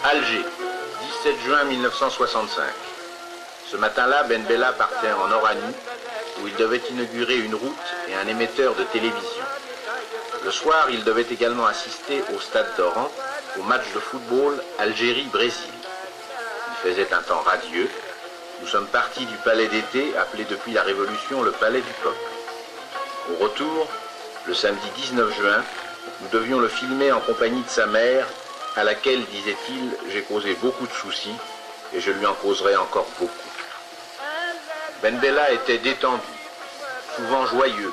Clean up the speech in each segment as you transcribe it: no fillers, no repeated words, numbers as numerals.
Alger, 17 juin 1965. Ce matin-là, Ben Bella partait en Oranie, où il devait inaugurer une route et un émetteur de télévision. Le soir, il devait également assister au stade d'Oran, au match de football Algérie-Brésil. Il faisait un temps radieux. Nous sommes partis du palais d'été, appelé depuis la Révolution le palais du peuple. Au retour, le samedi 19 juin, nous devions le filmer en compagnie de sa mère, à laquelle, disait-il, j'ai causé beaucoup de soucis et je lui en causerai encore beaucoup. Ben Bella était détendu, souvent joyeux,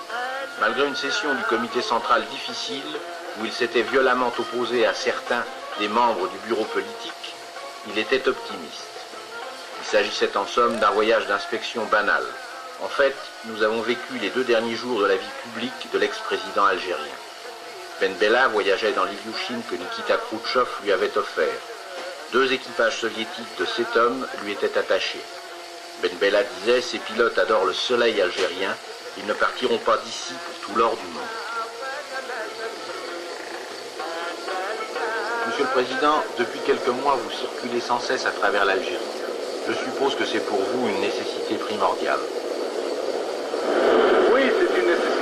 malgré une session du comité central difficile où il s'était violemment opposé à certains des membres du bureau politique. Il était optimiste. Il s'agissait en somme d'un voyage d'inspection banal. En fait, nous avons vécu les 2 derniers jours de la vie publique de l'ex-président algérien. Ben Bella voyageait dans l'Ilyushin que Nikita Khrouchtchev lui avait offert. 2 équipages soviétiques de 7 hommes lui étaient attachés. Ben Bella disait, ces pilotes adorent le soleil algérien, ils ne partiront pas d'ici pour tout l'or du monde. Monsieur le Président, depuis quelques mois, vous circulez sans cesse à travers l'Algérie. Je suppose que c'est pour vous une nécessité primordiale. Oui, c'est une nécessité.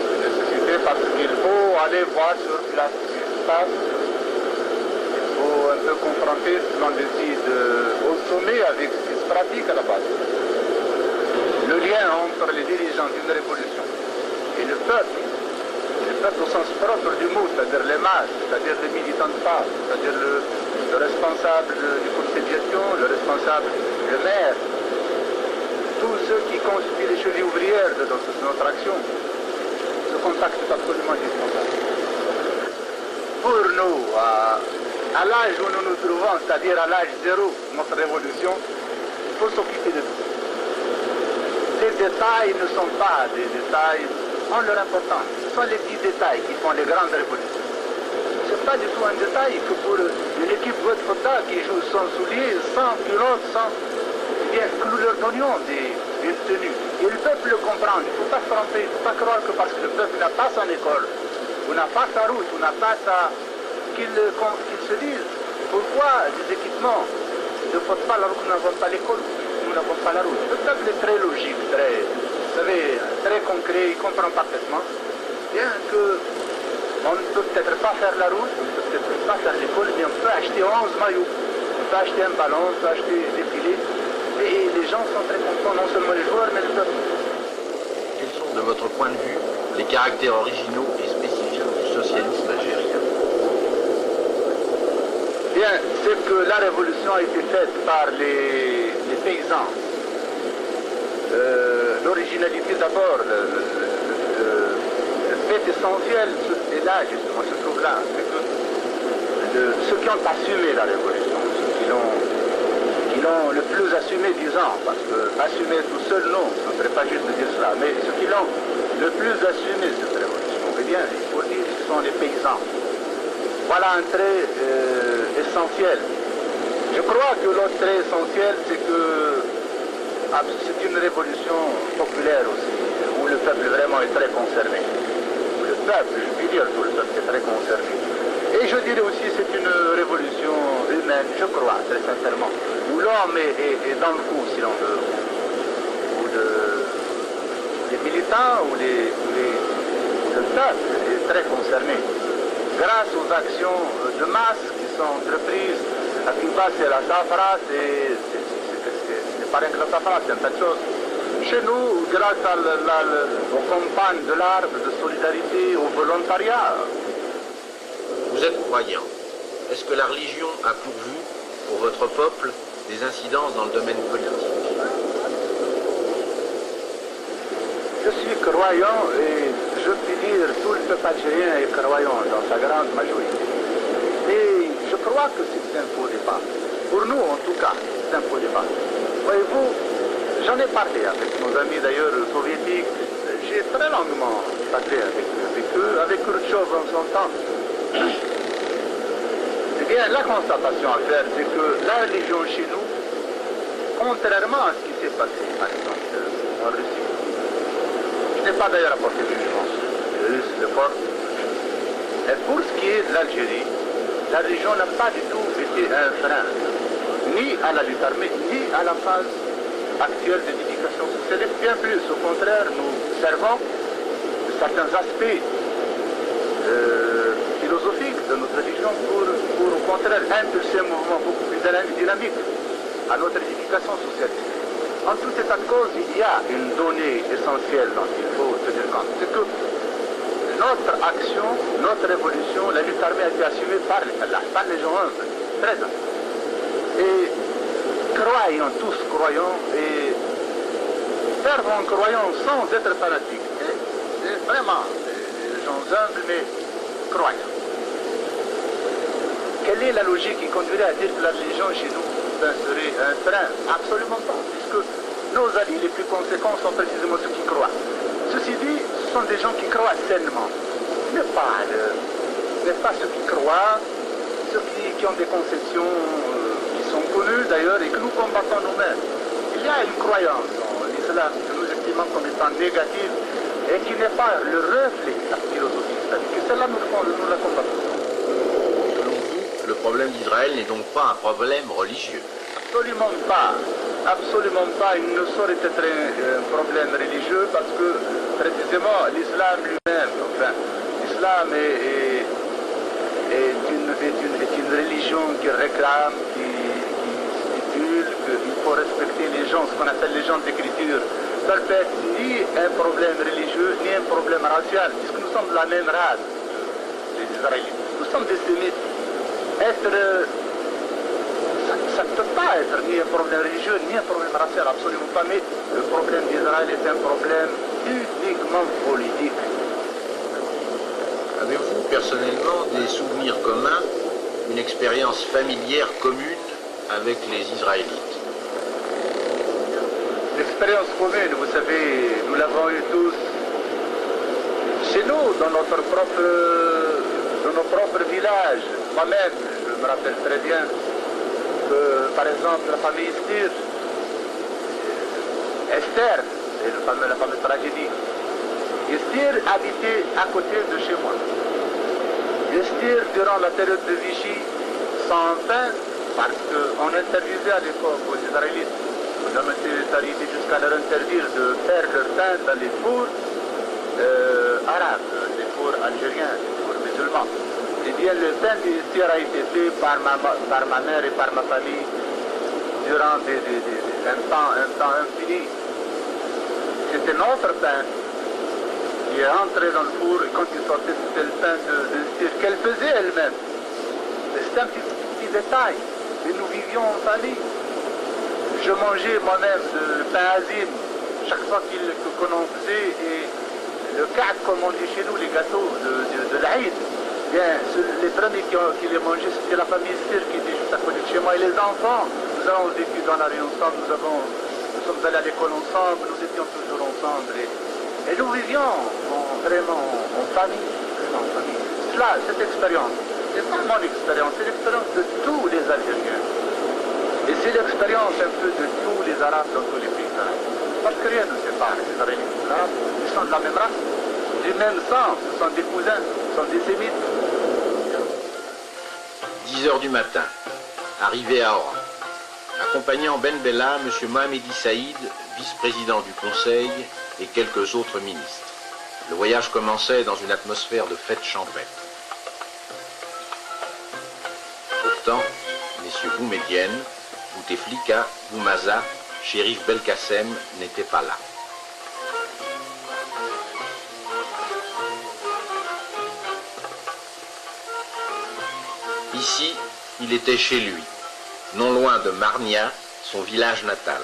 Une nécessité parce qu'il faut aller voir sur place ce qui se passe. Il faut un peu confronter ce qu'on décide au sommet avec ce qui se pratique à la base. Le lien entre les dirigeants d'une révolution et le peuple au sens propre du mot, c'est-à-dire les masses, c'est-à-dire les militants de base, c'est-à-dire le responsable du conseil de gestion, le responsable, le maire, tous ceux qui constituent les chevilles ouvrières de notre action. Ce contact est absolument indispensable. Pour nous, à l'âge où nous nous trouvons, c'est-à-dire à l'âge zéro de notre révolution, il faut s'occuper de tout. Les détails ne sont pas des détails, ont leur importance. Ce sont les petits détails qui font les grandes révolutions. Ce n'est pas du tout un détail que pour une équipe de Fota qui joue sans souliers, sans culotte, sans... Eh bien, que nous leur donnions une tenue. Et le peuple le comprend. Il ne faut pas se tromper. Il ne faut pas croire que parce que le peuple n'a pas son école, ou n'a pas sa route, ou n'a pas sa... qu'il se dise pourquoi des équipements ne font pas la route, nous n'avons pas l'école, nous n'avons pas la route. Le peuple est très logique, très, vous savez, très concret, il comprend parfaitement. Bien que on ne peut peut-être pas faire la route, on ne peut peut-être pas faire l'école, mais on peut acheter 11 maillots, on peut acheter un ballon, on peut acheter des filets. Et les gens sont très contents, non seulement les joueurs, mais le peuple. Quels sont, de votre point de vue, les caractères originaux et spécifiques du socialisme algérien? Bien, c'est que la révolution a été faite par les paysans. L'originalité d'abord, le fait essentiel, et là justement se trouve là, c'est que ceux qui ont assumé la révolution, ceux qui l'ont le plus assumé, disons, parce que assumer tout seul, non, ce ne serait pas juste de dire cela, mais ceux qui l'ont le plus assumé cette révolution, eh bien, il faut dire que ce sont les paysans. Voilà un trait essentiel. Je crois que l'autre trait essentiel, c'est que c'est une révolution populaire aussi, où le peuple vraiment est très concerné. Le peuple, je puis dire tout le peuple est très concerné. Et je dirais aussi c'est une révolution humaine, je crois, très sincèrement, où l'homme est dans le coup, si l'on veut, où les militants, où le peuple est très concerné. Grâce aux actions de masse qui sont entreprises, à Cuba c'est la Safra, c'est pas rien que la Safra, c'est un tas de choses. Chez nous, grâce aux campagnes de l'arbre, de solidarité, au volontariat. Vous êtes croyant. Est-ce que la religion a pour vous, pour votre peuple, des incidences dans le domaine politique? Je suis croyant et je puis dire tout le peuple algérien est croyant dans sa grande majorité. Et je crois que c'est un faux débat. Pour nous, en tout cas, c'est un faux débat. Voyez-vous, j'en ai parlé avec nos amis d'ailleurs soviétiques. J'ai très longuement parlé avec eux, avec Khrouchtchev en son temps. Eh bien, la constatation à faire, c'est que la religion chez nous, contrairement à ce qui s'est passé, par exemple, en Russie, je n'ai pas d'ailleurs apporté de jugement. Les Russes le portent. Et pour ce qui est de l'Algérie, la religion n'a pas du tout été un frein, ni à la lutte armée, ni à la phase actuelle d'édification sociale. Bien plus, au contraire, nous servons de certains aspects philosophiques de notre religion pour au contraire impulser un mouvement beaucoup plus dynamique à notre édification sociale. En tout état de cause, il y a une donnée essentielle dont il faut tenir compte. C'est que notre action, notre évolution, la lutte armée a été assumée par les gens humbles, très humbles. Et croyons, tous croyons, et servons croyants sans être fanatiques. C'est vraiment des gens humbles, mais croyants. Quelle est la logique qui conduirait à dire que la religion chez nous serait un frein? Absolument pas, puisque nos alliés les plus conséquents sont précisément ceux qui croient. Ceci dit, ce sont des gens qui croient sainement, mais pas ceux qui croient, ceux qui ont des conceptions qui sont connues d'ailleurs et que nous combattons nous-mêmes. Il y a une croyance en l'islam que nous estimons comme étant négative et qui n'est pas le reflet de la philosophie islamique. Et celle-là, nous la combattons. Le problème d'Israël n'est donc pas un problème religieux. Absolument pas. Absolument pas. Il ne saurait être un problème religieux parce que précisément l'islam lui-même, enfin, l'islam est une religion qui réclame, qui stipule qu'il faut respecter les gens, ce qu'on appelle les gens d'écriture. Ça ne peut être ni un problème religieux, ni un problème racial, puisque nous sommes de la même race, les Israéliens. Nous sommes des Sémites. Ça ne peut pas être ni un problème religieux, ni un problème racial, absolument pas. Mais le problème d'Israël est un problème uniquement politique. Avez-vous personnellement des souvenirs communs, une expérience familière commune avec les Israélites? L'expérience commune, vous savez, nous l'avons eu tous chez nous, dans nos propres villages. Moi-même, je me rappelle très bien que, par exemple, la famille Esther, c'est la fameuse tragédie. Esther habitait à côté de chez moi. Esther, durant la période de Vichy, sans pain, parce qu'on interdisait à l'époque aux Israélites, nous avons été arrivés jusqu'à leur interdire de faire leur pain dans les fours arabes, les fours algériens, les fours musulmans. Eh bien, le pain d'Esther a été fait par ma mère et par ma famille durant un temps infini. C'était notre pain qui est entré dans le four et quand il sortait, c'était le pain d'Esther qu'elle faisait elle-même. C'est un petit détail, mais nous vivions en famille. Je mangeais moi-même le pain azim chaque fois qu'on en faisait et le ka'b, comme on dit chez nous, les gâteaux de l'Aïd. Bien, les premiers qui les mangeaient, c'était la famille Esther qui était juste à côté de chez moi. Et les enfants, nous avons vécu dans la rue ensemble, nous sommes allés à l'école ensemble, nous étions toujours ensemble. Et nous vivions vraiment en famille. Cette expérience, c'est pas mon expérience, c'est l'expérience de tous les Algériens. Et c'est l'expérience un peu de tous les Arabes dans tous les pays arabes. Parce que rien ne sépare les Israéliens et les Arabes, ils sont de la même race, du même sang, ce sont des cousins, ce sont des Sémites. 10 heures du matin, arrivé à Oran. Accompagnant Ben Bella, M. Mohamedi Saïd, vice-président du Conseil, et quelques autres ministres. Le voyage commençait dans une atmosphère de fête champêtre. Pourtant, messieurs Boumedienne, Bouteflika, Boumaza, Chérif Belkacem n'étaient pas là. Ici, il était chez lui, non loin de Marnia, son village natal.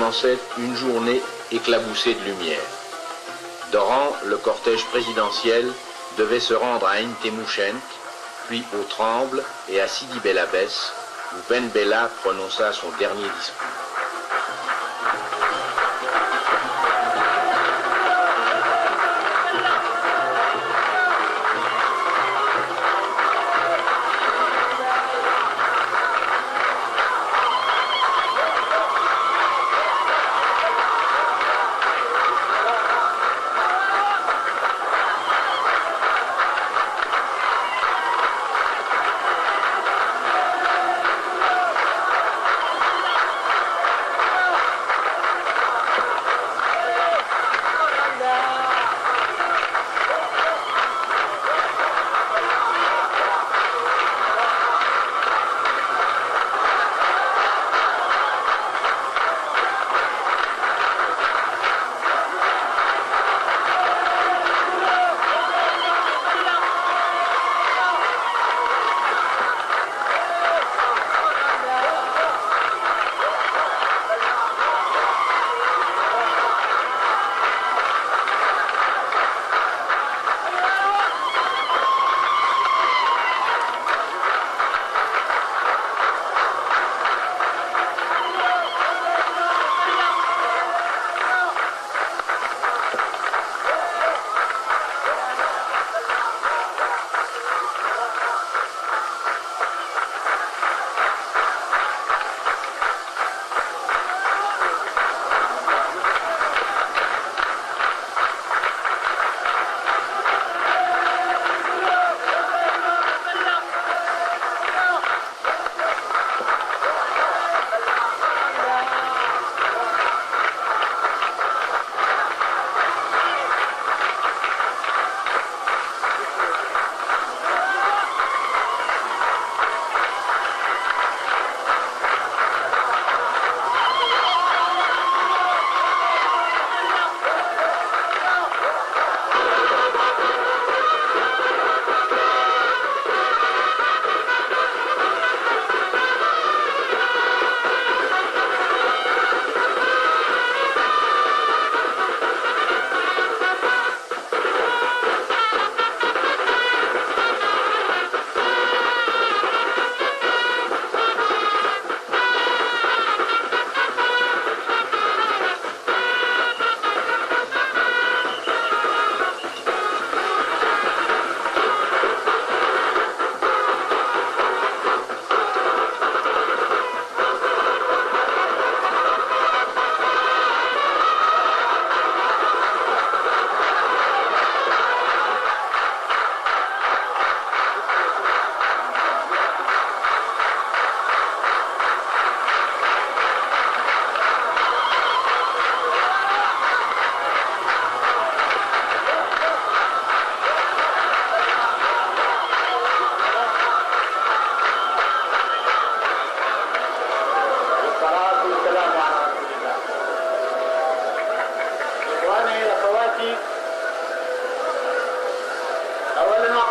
commençait une journée éclaboussée de lumière. D'Oran, le cortège présidentiel devait se rendre à Ntemouchent, puis au Tremble et à Sidi Bel Abbès, où Ben Bella prononça son dernier discours.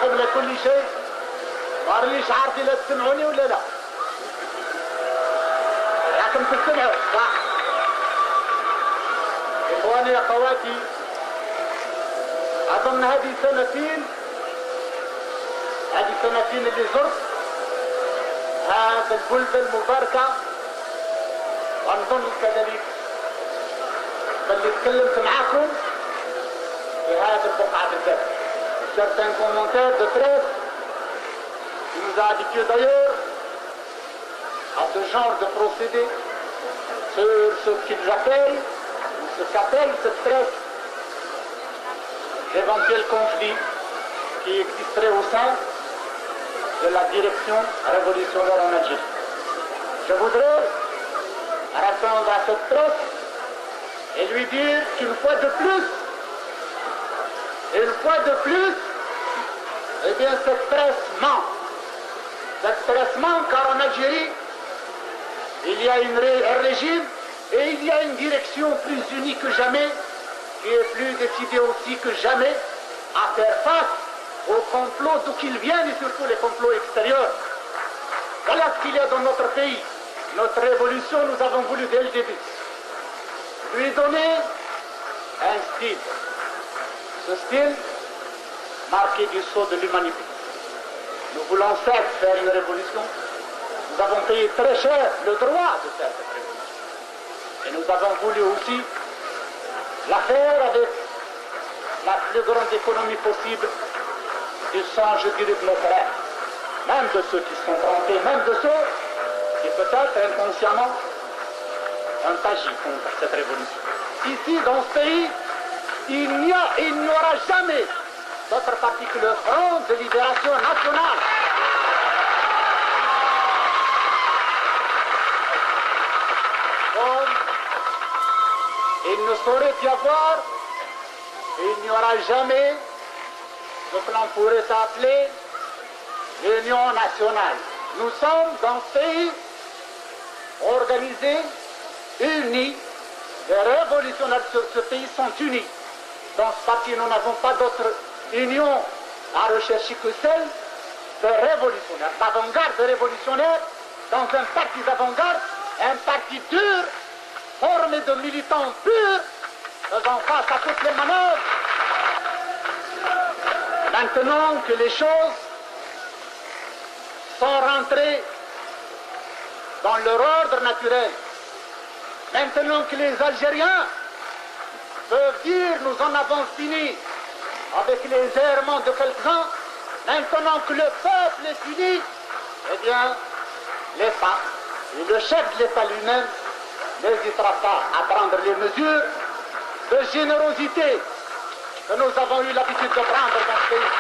قبل كل شيء ما رانيش عارف اذا تسمعوني ولا لا، لكن تسمعوا صح؟ اخواني اخواتي، اظن هذه سنتين اللي زرت هذا البلدة المباركة، ونظن كذلك اللي تكلمت معاكم في هذه البقعة بالذات. Certains commentaires de presse qui nous a habitués d'ailleurs à ce genre de procédé sur ce qu'ils appellent, ou ce qu'appelle cette presse, l'éventuel conflit qui existerait au sein de la direction révolutionnaire en Algérie. Je voudrais répondre à cette presse et lui dire qu'une fois de plus, eh bien cette presse ment. Cette presse ment car en Algérie, il y a un régime et il y a une direction plus unie que jamais, qui est plus décidée aussi que jamais à faire face aux complots d'où qu'ils viennent et surtout les complots extérieurs. Voilà ce qu'il y a dans notre pays. Notre révolution, nous avons voulu dès le début lui donner un style. Ce style marqué du sceau de l'humanité. Nous voulons certes faire une révolution. Nous avons payé très cher le droit de faire cette révolution. Et nous avons voulu aussi la faire avec la plus grande économie possible du sang, je dirais, de nos frères. Même de ceux qui sont trompés, même de ceux qui peut-être inconsciemment ont agi contre cette révolution. Ici, dans ce pays, il n'y aura jamais d'autre parti que le Front de libération nationale. Comme il ne saurait y avoir, il n'y aura jamais ce que l'on pourrait appeler l'Union nationale. Nous sommes dans ce pays organisés, unis. Les révolutionnaires de ce pays sont unis. Dans ce parti, nous n'avons pas d'autre union à rechercher que celle de révolutionnaires, d'avant-garde révolutionnaire, dans un parti d'avant-garde, un parti dur, formé de militants purs, faisant face à toutes les manœuvres. Maintenant que les choses sont rentrées dans leur ordre naturel, maintenant que les Algériens peuvent dire nous en avons fini avec les errements de quelques-uns, maintenant que le peuple est uni, eh bien, l'État et le chef de l'État lui-même n'hésitera pas à prendre les mesures de générosité que nous avons eu l'habitude de prendre dans ce pays.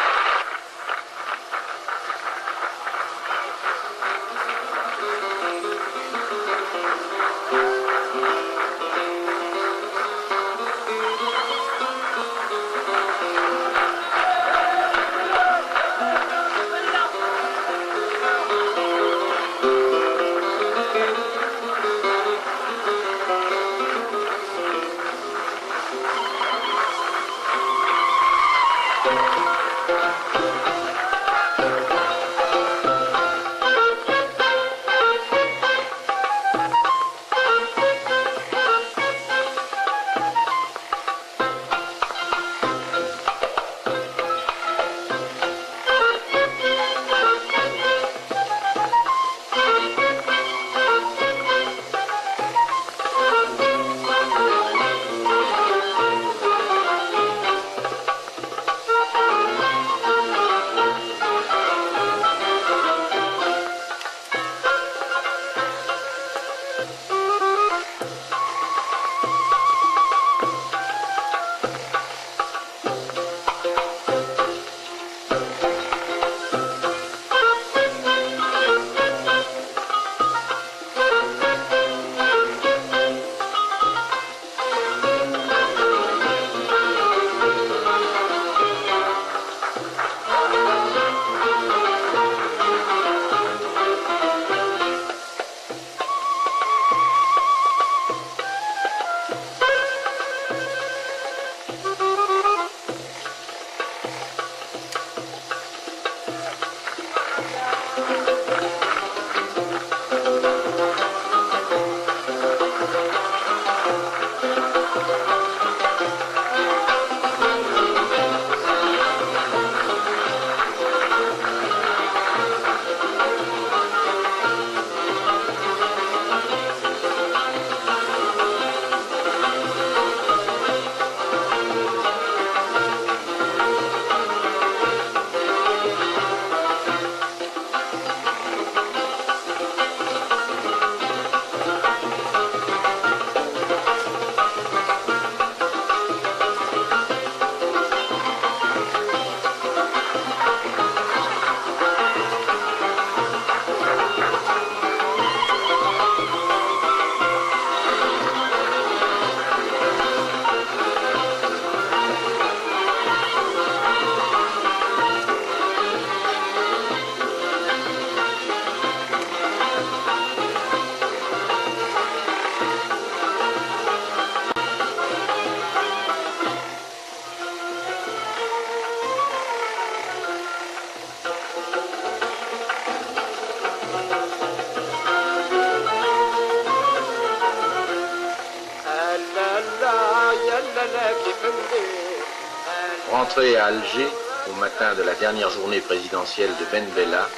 Rentré à Alger au matin de la dernière journée présidentielle de Ben Bella,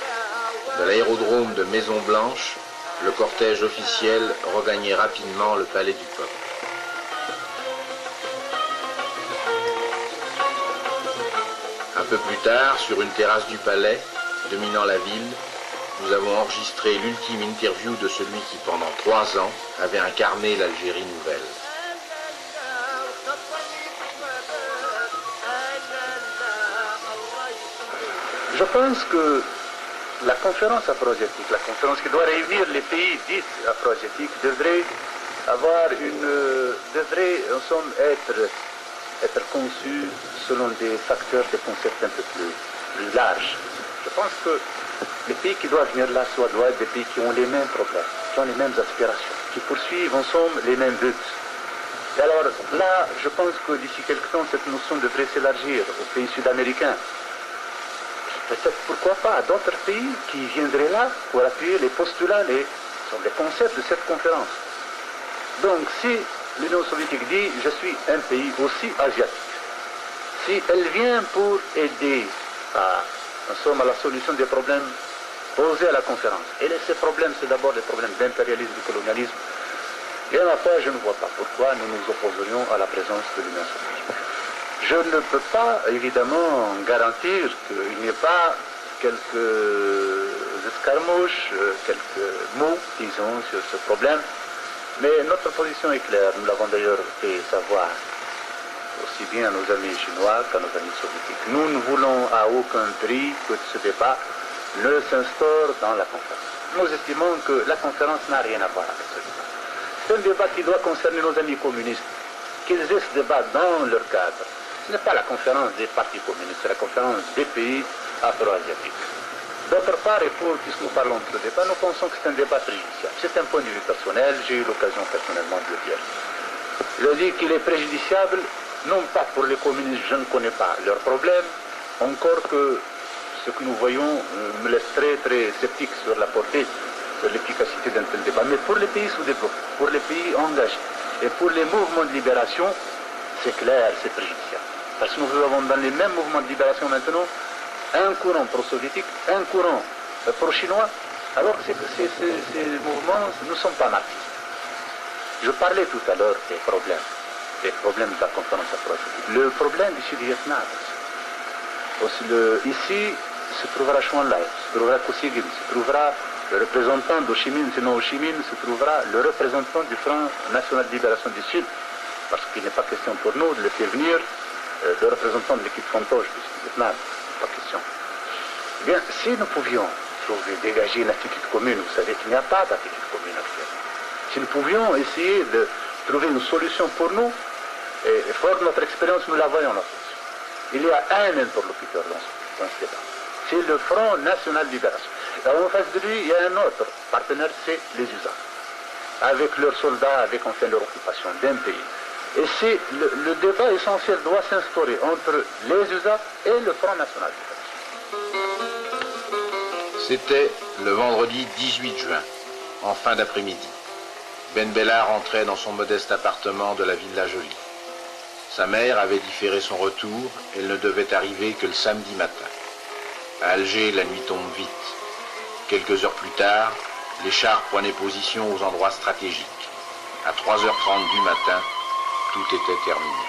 de l'aérodrome de Maison Blanche, le cortège officiel regagnait rapidement le palais du peuple. Un peu plus tard, sur une terrasse du palais, dominant la ville, nous avons enregistré l'ultime interview de celui qui, pendant 3 ans, avait incarné l'Algérie nouvelle. Je pense que la conférence afro-asiatique, la conférence qui doit réunir les pays dits afro-asiatiques, devrait en somme, être conçue selon des facteurs, des concepts un peu plus larges. Je pense que les pays qui doivent venir là doivent être des pays qui ont les mêmes problèmes, qui ont les mêmes aspirations, qui poursuivent en somme les mêmes buts. Et alors là, je pense que d'ici quelque temps, cette notion devrait s'élargir aux pays sud-américains. Peut-être, pourquoi pas, à d'autres pays qui viendraient là pour appuyer les postulats, les concepts de cette conférence. Donc, si l'Union soviétique dit « je suis un pays aussi asiatique », si elle vient pour aider à la solution des problèmes posés à la conférence, et ces problèmes, c'est d'abord des problèmes d'impérialisme, de colonialisme, et à la fois, je ne vois pas pourquoi nous nous opposerions à la présence de l'Union soviétique. Je ne peux pas, évidemment, garantir qu'il n'y ait pas quelques escarmouches, quelques mots, disons, sur ce problème. Mais notre position est claire. Nous l'avons d'ailleurs fait savoir aussi bien à nos amis chinois qu'à nos amis soviétiques. Nous ne voulons à aucun prix que ce débat ne s'instaure dans la conférence. Nous estimons que la conférence n'a rien à voir avec ce débat. C'est un débat qui doit concerner nos amis communistes, qu'ils aient ce débat dans leur cadre. Ce n'est pas la conférence des partis communistes, c'est la conférence des pays afro-asiatiques. D'autre part, et puisque nous parlons de ce débat, nous pensons que c'est un débat préjudiciable. C'est un point de vue personnel, j'ai eu l'occasion personnellement de le dire. Je dis qu'il est préjudiciable, non pas pour les communistes, je ne connais pas leurs problèmes, encore que ce que nous voyons me laisse très très sceptique sur la portée, sur l'efficacité d'un tel débat, mais pour les pays sous-développés, pour les pays engagés, et pour les mouvements de libération, c'est clair, c'est préjudiciable. Parce que nous avons dans les mêmes mouvements de libération maintenant un courant pro-soviétique, un courant pro-chinois, alors que ces mouvements ne sont pas marxistes. Je parlais tout à l'heure des problèmes de la conférence afro-asiatique. Le problème du Sud-Vietnam, ici se trouvera Chuan Lai, se trouvera Kosygin, se trouvera le représentant d'Ho Chi Minh, sinon Ho Chi Minh, se trouvera le représentant du Front National de Libération du Sud, parce qu'il n'est pas question pour nous de le faire venir le représentant de l'équipe fantoche du Vietnam, pas question. Eh bien, si nous pouvions dégager une attitude commune, vous savez qu'il n'y a pas d'attitude commune actuellement. Si nous pouvions essayer de trouver une solution pour nous, et fort de notre expérience, nous la voyons la solution. Il y a un interlocuteur dans ce débat. C'est le Front National de Libération. Et en face de lui, il y a un autre partenaire, c'est les USA. Avec leurs soldats, avec enfin leur occupation d'un pays. Et c'est le débat essentiel doit s'instaurer entre les USA et le Front National de Libération. C'était le vendredi 18 juin, en fin d'après-midi. Ben Bella rentrait dans son modeste appartement de la Villa Jolie. Sa mère avait différé son retour, elle ne devait arriver que le samedi matin. À Alger, la nuit tombe vite. Quelques heures plus tard, les chars prenaient position aux endroits stratégiques. À 3h30 du matin, tout était terminé.